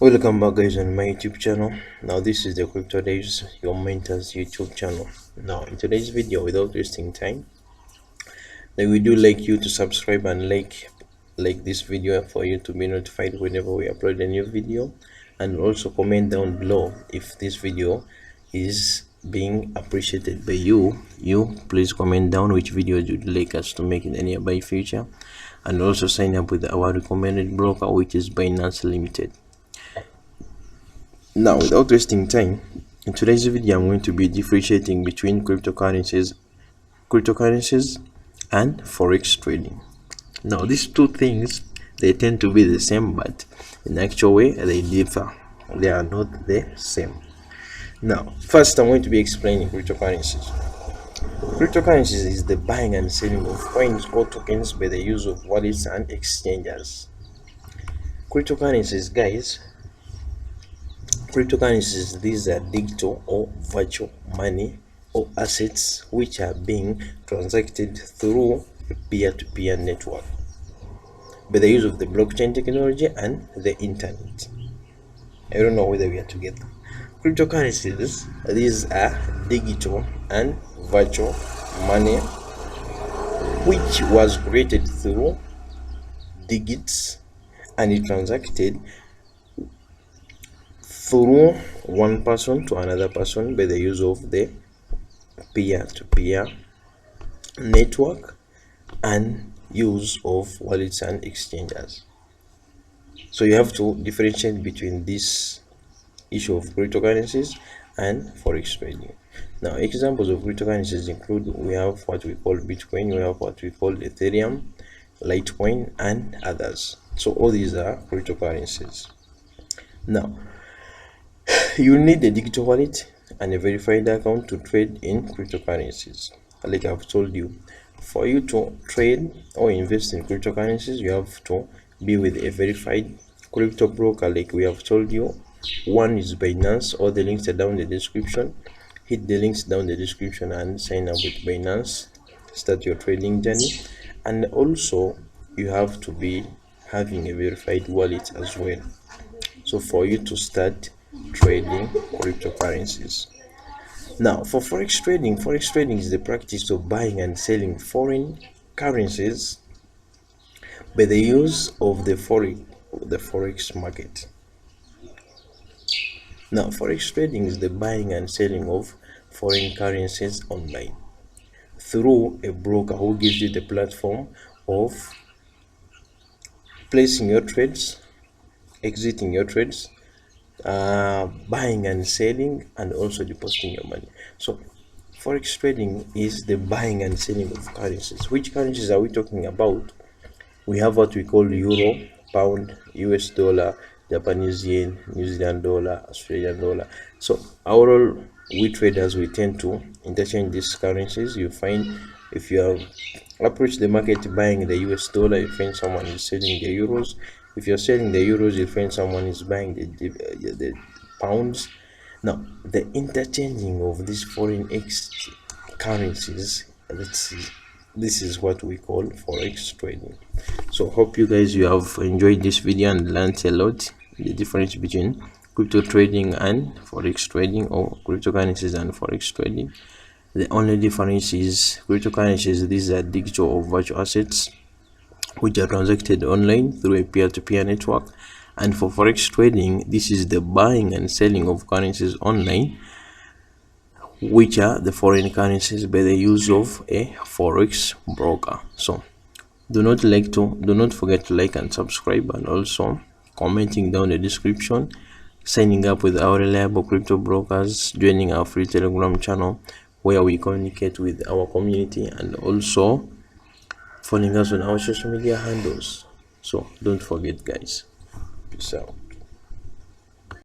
Welcome back, guys, on my YouTube channel. Now this is the Crypto Days, your mentor's YouTube channel. Now in today's video, without wasting time, we do like you to subscribe and like this video for you to be notified whenever we upload a new video, and also comment down below if this video is being appreciated by you. Please comment down which videos you'd like us to make in the nearby future, and also sign up with our recommended broker, which is Binance Limited. Now, without wasting time, in today's video I'm going to be differentiating between cryptocurrencies and forex trading. Now these two things, they tend to be the same, but in actual way they differ. They are not the same. Now first, I'm going to be explaining cryptocurrencies. Cryptocurrencies is the buying and selling of coins or tokens by the use of wallets and exchanges. Cryptocurrencies, guys, these are digital or virtual money or assets which are being transacted through a peer-to-peer network by the use of the blockchain technology and the internet. I don't know whether we are together. Cryptocurrencies, these are digital and virtual money which was created through digits and it transacted through one person to another person by the use of the peer-to-peer network and use of wallets and exchanges. So you have to differentiate between this issue of cryptocurrencies and forex trading. Now examples of cryptocurrencies include, we have what we call Bitcoin, we have what we call Ethereum, Litecoin, and others. So all these are cryptocurrencies. Now you need a digital wallet and a verified account to trade in cryptocurrencies. Like I've told you, for you to trade or invest in cryptocurrencies, you have to be with a verified crypto broker. Like we have told you, one is Binance. All the links are down in the description. Hit the links down in the description and sign up with Binance. Start your trading journey. And also you have to be having a verified wallet as well, so for you to start trading cryptocurrencies. Now for forex trading is the practice of buying and selling foreign currencies by the use of the forex market. Now forex trading is the buying and selling of foreign currencies online through a broker who gives you the platform of placing your trades, exiting your trades, buying and selling, and also depositing your money. So forex trading is the buying and selling of currencies. Which currencies are we talking about? We have what we call euro, pound, US dollar, Japanese yen, New Zealand dollar, Australian dollar. So overall, we traders, we tend to interchange these currencies. You find if you have approached the market buying the US dollar, you find someone is selling the euros. If you're selling the euros, you find someone is buying the pounds. Now the interchanging of these foreign currencies, let's see, this is what we call forex trading. So hope you guys, you have enjoyed this video and learned a lot the difference between crypto trading and forex trading, or cryptocurrencies and forex trading. The only difference is cryptocurrencies, these are digital or virtual assets which are transacted online through a peer-to-peer network, and for forex trading, this is the buying and selling of currencies online, which are the foreign currencies by the use of a forex broker. So do not forget to like and subscribe, and also commenting down the description, signing up with our reliable crypto brokers, joining our free Telegram channel where we communicate with our community, and also following us on our social media handles. So don't forget, guys. Peace out.